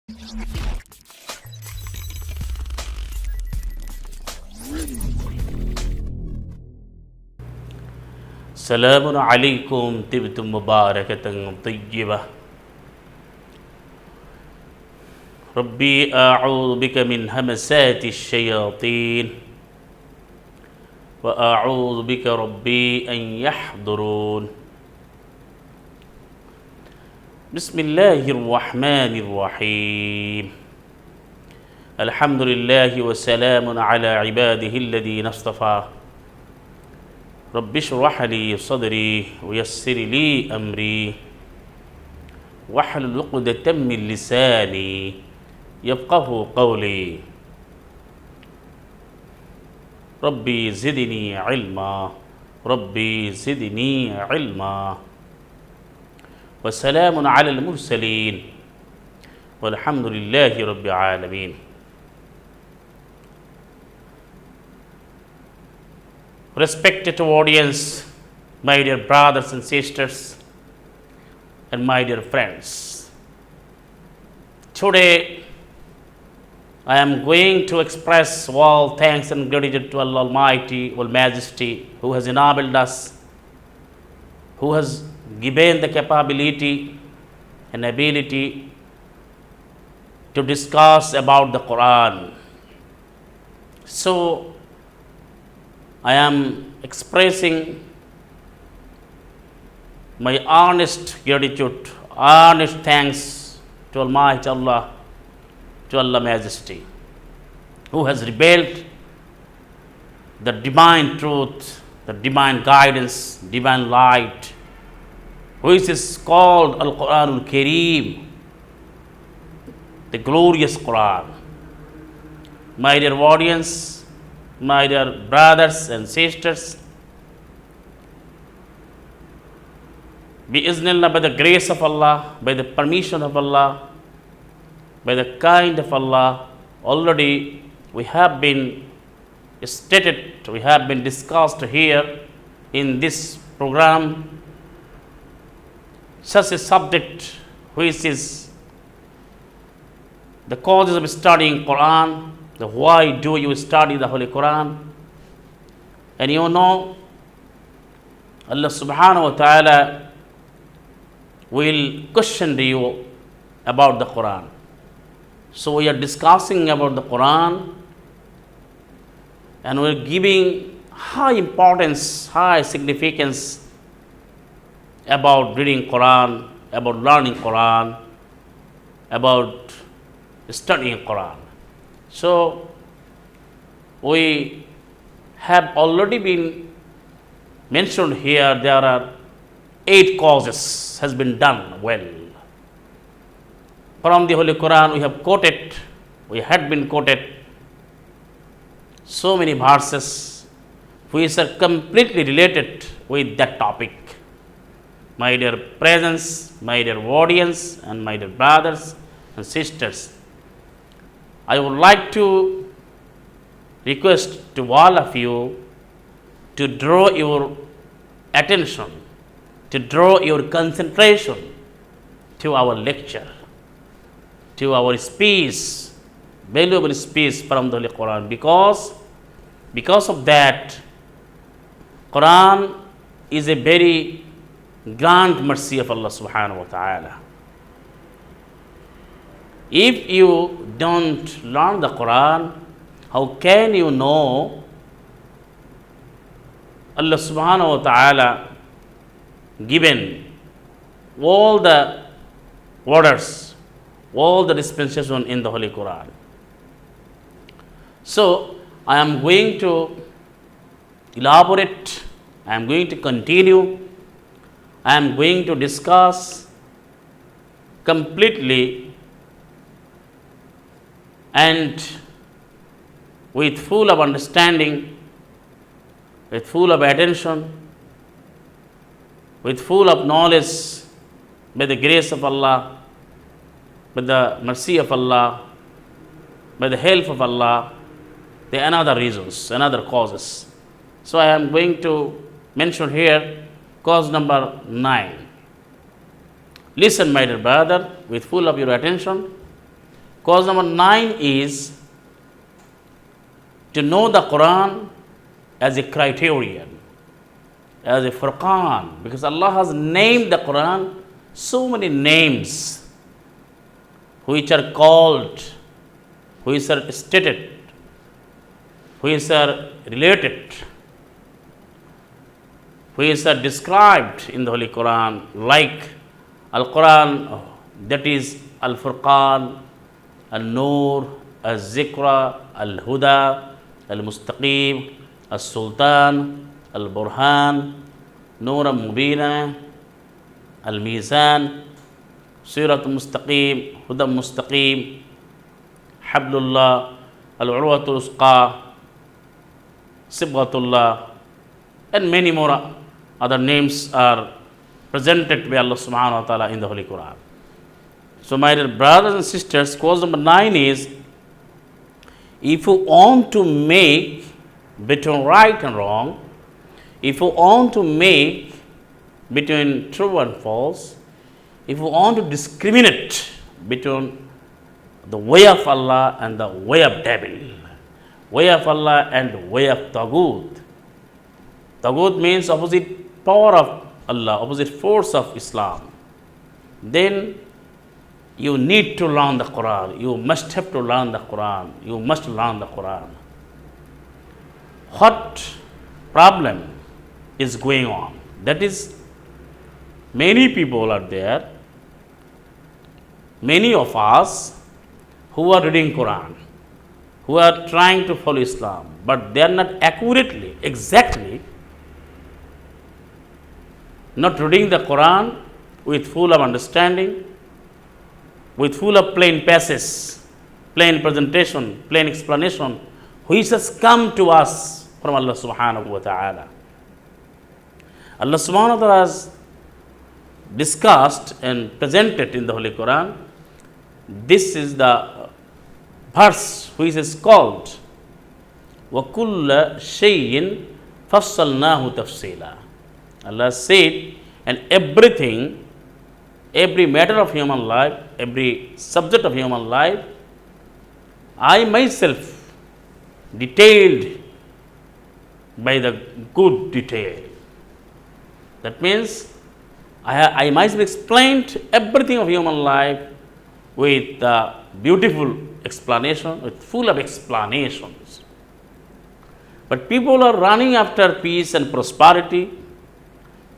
سلام عليكم طبتم مباركة طيبة. ربي أعوذ بك من همسات الشياطين وأعوذ بك ربي أن يحضرون. بسم الله الرحمن الرحيم. الحمد لله وسلام على عباده الذين اصطفى. رب اشرح لي صدري ويسر لي أمري واحلل عقدة من لساني يفقه قولي. ربي زدني علما ربي زدني علما. وسلام على المرسلين والحمد لله رب العالمين. Respected audience, my dear brothers and sisters, and my dear friends, today I am going to express all thanks and gratitude to Allah Almighty, All Majesty, who has enabled us, who has given the capability and ability to discuss about the Qur'an. So, I am expressing my honest gratitude, honest thanks to Almighty Allah, to Allah Majesty, who has revealed the divine truth, the divine guidance, divine light, which is called Al-Qur'an Al-Kareem, the glorious Qur'an. My dear audience, my dear brothers and sisters, bi-iznillah, by the grace of Allah, by the permission of Allah, by the kind of Allah, already we have been stated, we have been discussed here in this program such a subject which is the causes of studying Quran. Why do you study the Holy Quran? And you know, Allah subhanahu wa ta'ala will question you about the Quran. So we are discussing about the Quran and we are giving high importance, high significance about reading Quran, about learning Quran, about studying Quran. So, we have already been mentioned here, there are 8 causes has been done well. From the Holy Quran we have quoted, we had been quoted so many verses which are completely related with that topic. My dear presence, my dear audience, and my dear brothers and sisters, I would like to request to all of you to draw your attention, to draw your concentration to our lecture, to our speech, valuable speech from the Holy Quran, because of that, Quran is a very grand mercy of Allah subhanahu wa ta'ala. If you don't learn the Quran, how can you know Allah subhanahu wa ta'ala given all the orders, all the dispensation in the Holy Quran? So, I am going to elaborate, I am going to continue, I am going to discuss completely and with full of understanding, with full of attention, with full of knowledge, by the grace of Allah, by the mercy of Allah, by the help of Allah, the another reasons, another causes. So I am going to mention here cause number 9. Listen, my dear brother, with full of your attention. Cause number 9 is to know the Qur'an as a criterion, as a Furqan, because Allah has named the Qur'an so many names which are called, which are stated, which are related, which are described in the Holy Quran, like Al-Quran, that is Al-Furqan, Al-Nur, Al-Zikra, Al-Huda, Al-Mustaqim, Al-Sultan, Al-Burhan, Nur Al-Mubina, Al-Mizan, Sirat Al-Mustaqim, Huda Al-Mustaqim, Hablullah, Al-Urwatul Usqa, Sibghatullah, and many more other names are presented by Allah subhanahu wa ta'ala in the Holy Quran. So my dear brothers and sisters, cause number 9 is, if you want to make between right and wrong, if you want to make between true and false, if you want to discriminate between the way of Allah and the way of devil, way of Allah and way of Taghut. Taghut means opposite power of Allah, opposite force of Islam. Then you need to learn the Quran. You must have to learn the Quran. You must learn the Quran. What problem is going on? That is, many people are there, many of us who are reading Quran, who are trying to follow Islam, but they are not accurately, exactly, not reading the Quran with full of understanding, with full of plain passages, plain presentation, plain explanation, which has come to us from Allah subhanahu wa ta'ala. Allah subhanahu wa ta'ala has discussed and presented in the Holy Quran. This is the verse which is called وَكُلَّ شَيْءٍ فَصَّلْنَاهُ تَفْصِيلًا. Allah said, and everything, every matter of human life, every subject of human life, I myself detailed by the good detail. That means I myself explained everything of human life with beautiful explanation, with full of explanations. But people are running after peace and prosperity.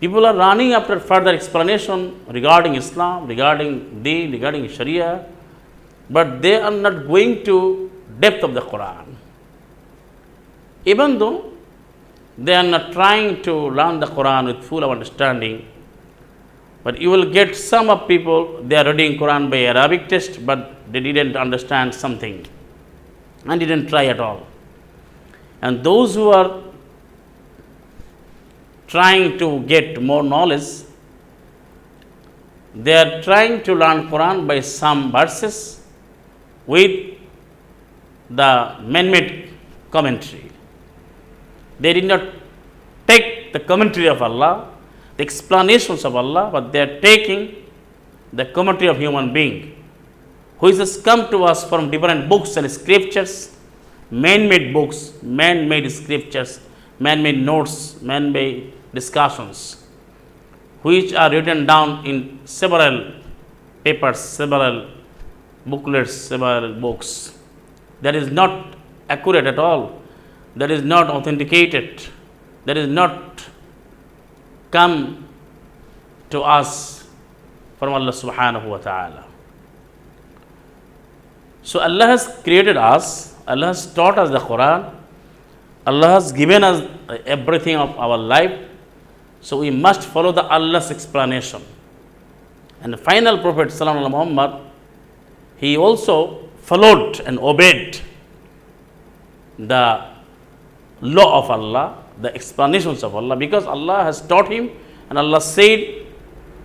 People are running after further explanation regarding Islam, regarding Deen, regarding Sharia, but they are not going to depth of the Quran. Even though they are not trying to learn the Quran with full of understanding, but you will get some of people, they are reading Quran by Arabic text, but they didn't understand something and didn't try at all. And those who are trying to get more knowledge, they are trying to learn Quran by some verses with the man-made commentary. They did not take the commentary of Allah, the explanations of Allah, but they are taking the commentary of human being, which has come to us from different books and scriptures, man-made books, man-made scriptures, man-made notes, man-made discussions, which are written down in several papers, several booklets, several books. That is not accurate at all. That is not authenticated. That is not come to us from Allah subhanahu wa ta'ala. So Allah has created us, Allah has taught us the Quran, Allah has given us everything of our life, so we must follow the Allah's explanation. And the final Prophet Sallallahu Alaihi Muhammad, he also followed and obeyed the law of Allah, the explanations of Allah, because Allah has taught him, and Allah said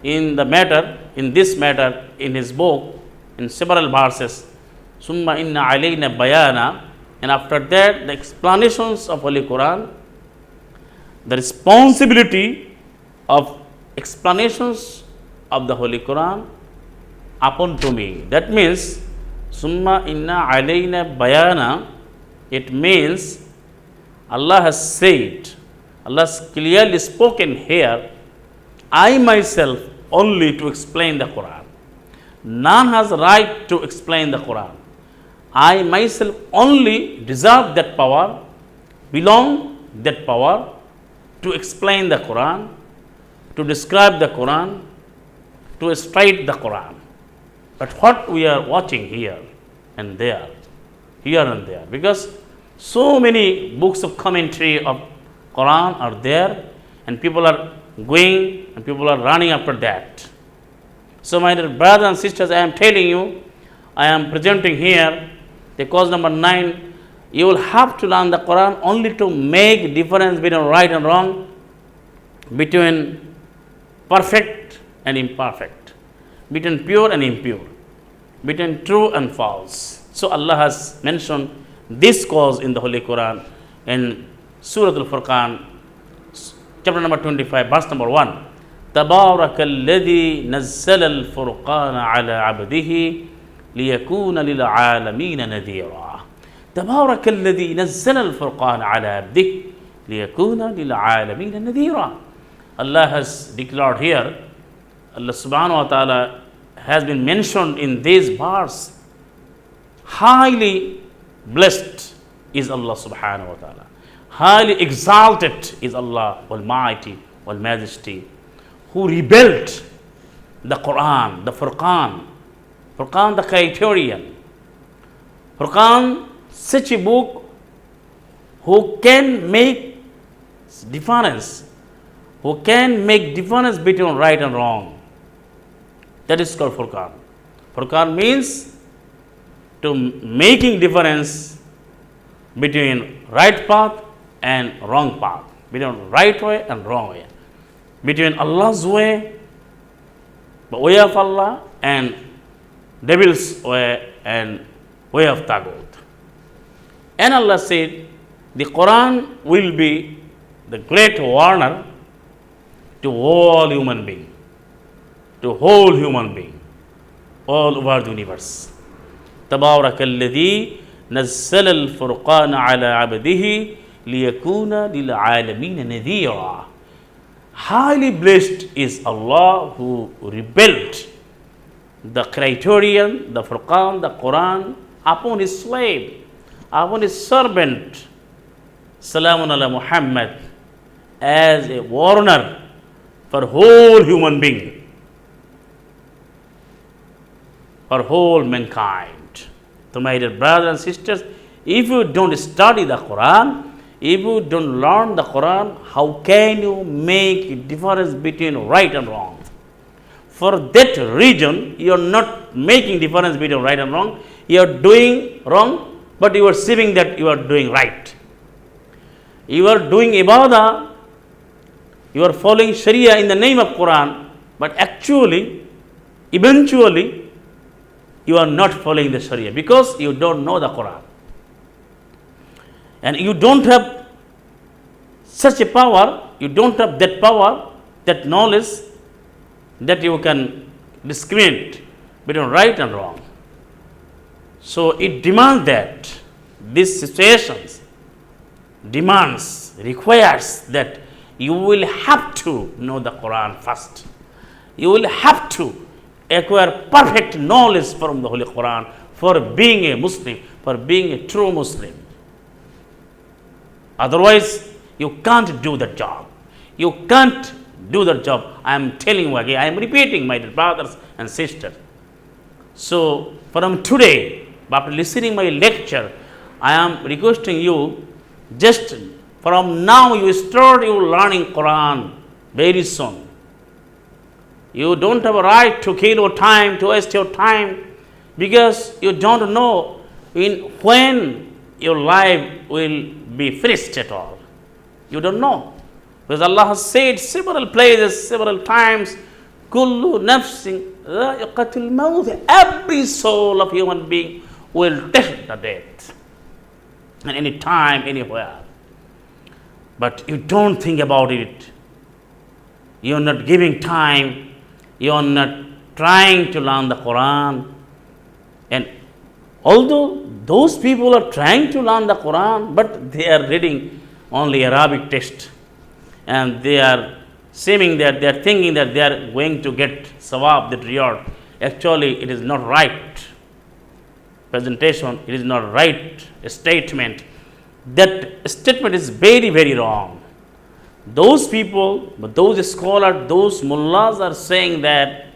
in the matter, in this matter, in his book, in several verses, Summa inna alayna bayana, and after that the explanations of Holy Quran, the responsibility of explanations of the Holy Quran upon to me. That means Summa inna alayna bayana, it means Allah has said, Allah has clearly spoken here, I myself only to explain the Qur'an. None has right to explain the Qur'an. I myself only deserve that power, belong that power to explain the Qur'an, to describe the Qur'an, to state the Qur'an. But what we are watching here and there, because so many books of commentary of Qur'an are there, and people are going and people are running after that. So, my dear brothers and sisters, I am telling you, I am presenting here the cause number 9. You will have to learn the Qur'an only to make difference between right and wrong, between perfect and imperfect, between pure and impure, between true and false. So Allah has mentioned this cause in the Holy Quran in Surah Al-Furqan, chapter number 25, verse number 1. تبارك الذي نزل الفرقان على عبده ليكون للعالمين نذيرا. تبارك الذي نزل الفرقان على عبده ليكون للعالمين نذيرا. Allah has declared here, Allah subhanahu wa ta'ala has been mentioned in this verse. Highly blessed is Allah subhanahu wa ta'ala. Highly exalted is Allah Almighty, Almajesty, who rebuilt the Quran, the Furqan, the criterion. Furqan, such a book who can make difference, between right and wrong. That is called Furqan. Furqan means to making difference between right path and wrong path, between right way and wrong way, between Allah's way, the way of Allah, and devil's way and way of Taghut. And Allah said, the Quran will be the great warner to all human being, all over the universe. تبارك الذي نزل الفرقان على عبده ليكون للعالمين نذيرا. Highly blessed is Allah who rebuilt the criterion, the Furqan, the Quran upon his slave, upon his servant, Salamun ala Muhammad, as a warner for whole human being, for whole mankind. So, my dear brothers and sisters, if you don't study the Quran, if you don't learn the Quran, how can you make a difference between right and wrong? For that reason, you are not making difference between right and wrong. You are doing wrong, but you are seeing that you are doing right. You are doing ibadah, you are following Sharia in the name of Quran, but actually, eventually, you are not following the Sharia because you don't know the Quran. And you don't have such a power, you don't have that power, that knowledge, that you can discriminate between right and wrong. So it demands that these situations requires that you will have to know the Quran first. You will have to acquire perfect knowledge from the Holy Quran for being a Muslim, for being a true Muslim. Otherwise, you can't do the job. You can't do the job. I am telling you again, I am repeating, my dear brothers and sisters. So, from today, after listening my lecture, I am requesting you, just from now you start your learning Quran very soon. You don't have a right to kill your time, to waste your time, because you don't know when your life will be finished at all. You don't know. Because Allah has said several places, several times, Kullu nafsin dha'iqatul maut. Every soul of human being will taste the death. And any time, anywhere. But you don't think about it. You are not giving time. You are not trying to learn the Quran. And Although those people are trying to learn the Quran, but they are reading only Arabic text, and they are seeming that they are thinking that they are going to get sawab, that reward. Actually, it is not right presentation, it is not right statement. That statement is very, very wrong. Those people, those scholars, those mullahs are saying that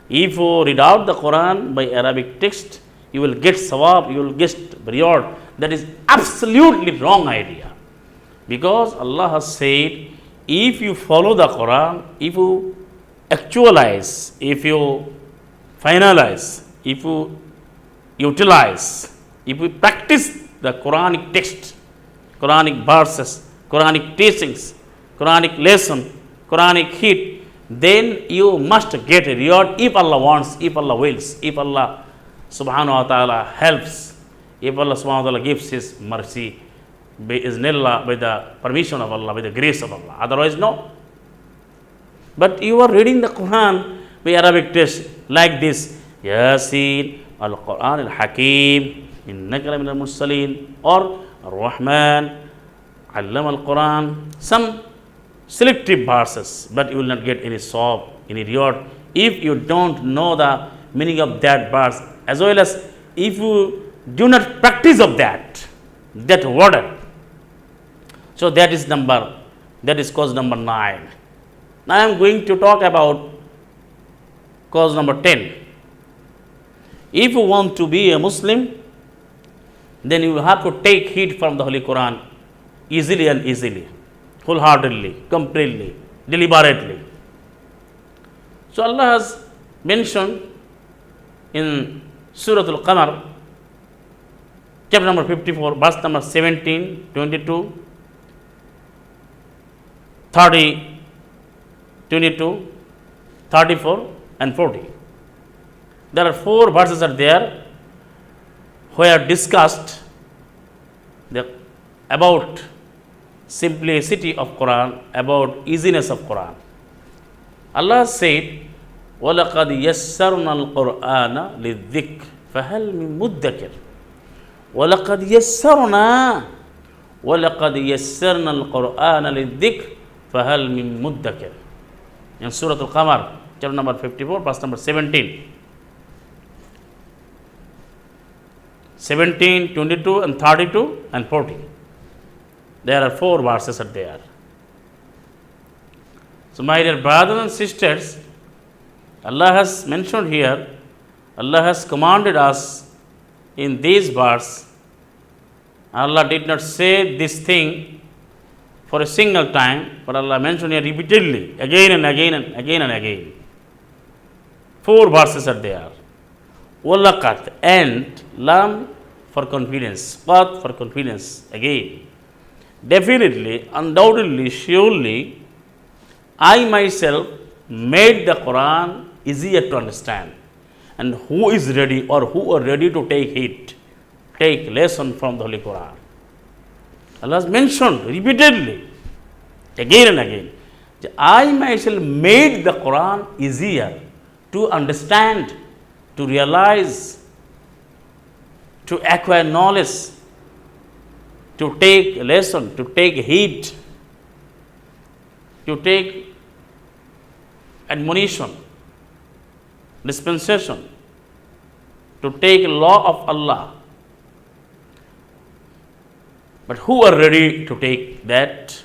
if you read out the Quran by Arabic text, you will get sawab, you will get reward. That is absolutely wrong idea. Because Allah has said, if you follow the Quran, if you actualize, if you finalize, if you utilize, if you practice the Quranic text, Quranic verses, Quranic teachings, Quranic lesson, Quranic hit, then you must get a reward if Allah wants, if Allah wills, if Allah subhanahu wa ta'ala helps, if Allah subhanahu wa ta'ala gives His mercy, bi-iznillah, by the permission of Allah, by the grace of Allah. Otherwise, no. But you are reading the Quran by Arabic text like this, Yasin, Al-Quran Al-Hakim, Innaka lamin al-Mursaleen, or Ar-Rahman, Allama al-Quran, some selective verses, but you will not get any sawab, any reward, if you don't know the meaning of that verse, as well as if you do not practice of that word. So that is cause number 9. Now I am going to talk about cause number 10. If you want to be a Muslim, then you have to take heed from the Holy Quran easily, wholeheartedly, completely, deliberately. So Allah has mentioned in Surah Al-Qamar, chapter number 54, verse number 17, 22, 30, 22, 34 and 40. There are 4 verses are there where discussed about simplicity of Quran, about easiness of Quran. Allah said, وَلَقَدْ يَسَّرْنَا الْقُرْآنَ لِلذِّكْرِ فَهَلْ مِن مُدَّكِرٍ وَلَقَدْ يَسَّرْنَا الْقُرْآنَ لِلذِّكْرِ فَهَلْ مِن مُدَّكِرٍ. In Surah Al-Qamar, chapter number 54, verse number 17. 17, 22 and 32 and 40. There are 4 verses are there. So my dear brothers and sisters, Allah has mentioned here, Allah has commanded us in this verse. Allah did not say this thing for a single time, but Allah mentioned here repeatedly, again and again and again and again. 4 verses are there. Walakat, and lam for confidence, qat for confidence, again. Definitely, undoubtedly, surely, I myself made the Quran easier to understand. And who is ready or who are ready to take it, take lesson from the Holy Quran? Allah has mentioned repeatedly, again and again, I myself made the Quran easier to understand, to realize, to acquire knowledge, to take lesson, to take heed, to take admonition, dispensation, to take law of Allah. But who are ready to take that?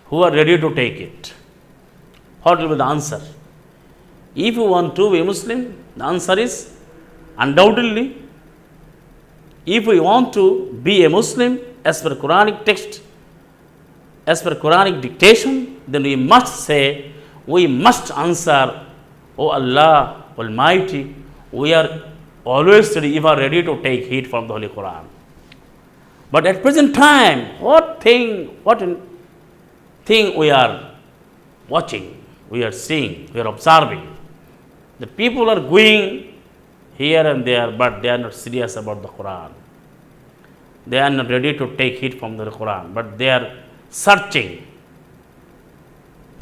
Who are ready to take it? What will be the answer? If you want to be a Muslim, the answer is undoubtedly, if we want to be a Muslim as per Quranic text, as per Quranic dictation, then we must say, we must answer, O Allah Almighty, we are always ready, if are ready to take heed from the Holy Quran. But at present time, what thing we are watching, we are seeing, we are observing. The people are going here and there, but they are not serious about the Quran. They are not ready to take heed from the Quran, but they are searching.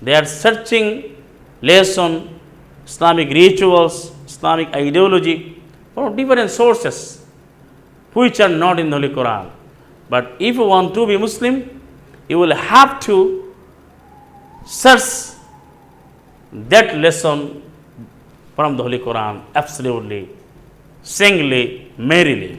They are searching lesson, Islamic rituals, Islamic ideology from different sources. which are not in the Holy Quran. But if you want to be Muslim, you will have to search that lesson from the Holy Quran absolutely, singly, merrily.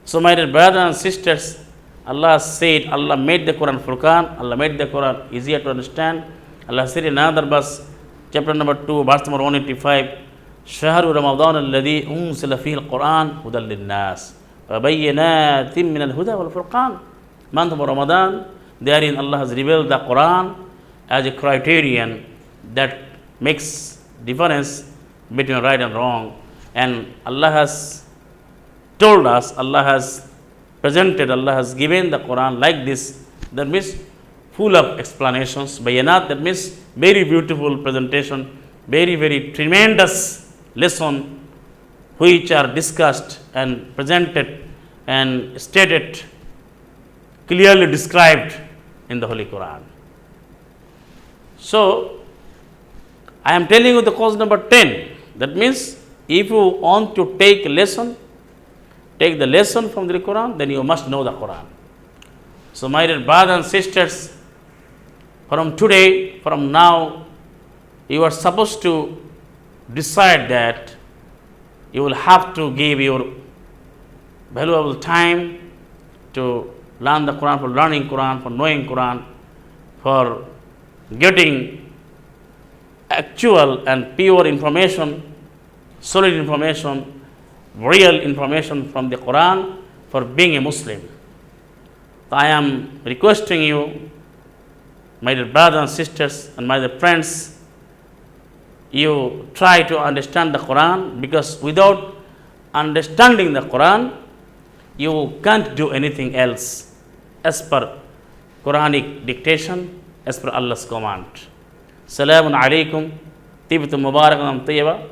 So, my dear brothers and sisters, Allah said, Allah made the Quran Furqan, Allah made the Quran easier to understand. Allah said in another verse, chapter number 2, verse number 185, شهر رمضان الذي أنزل فيه القرآن هدى للناس وبينات من الهدى والفرقان. Month of Ramadan, therein Allah has revealed the Quran as a criterion that makes difference between right and wrong. And Allah has told us, Allah has presented, Allah has given the Quran like this. That means full of explanations. Bayanat, that means very beautiful presentation, very, very tremendous lesson which are discussed and presented and stated, clearly described in the Holy Quran. So, I am telling you the cause number 10. That means if you want to take a lesson, take the lesson from the Quran, then you must know the Quran. So, my dear brothers and sisters, from today, from now, you are supposed to decide that you will have to give your valuable time to learn the Quran, for learning Quran, for knowing Quran, for getting actual and pure information, solid information, real information from the Quran for being a Muslim. So I am requesting you, my dear brothers and sisters and my dear friends, you try to understand the Quran, because without understanding the Quran, you can't do anything else as per Quranic dictation, as per Allah's command. Salamun alaikum, tibtum mubarakan tayyiba.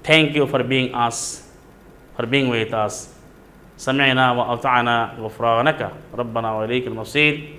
Thank you for being us, for being with us. سمعنا وأطعنا غفرانك ربنا وإليك المصير.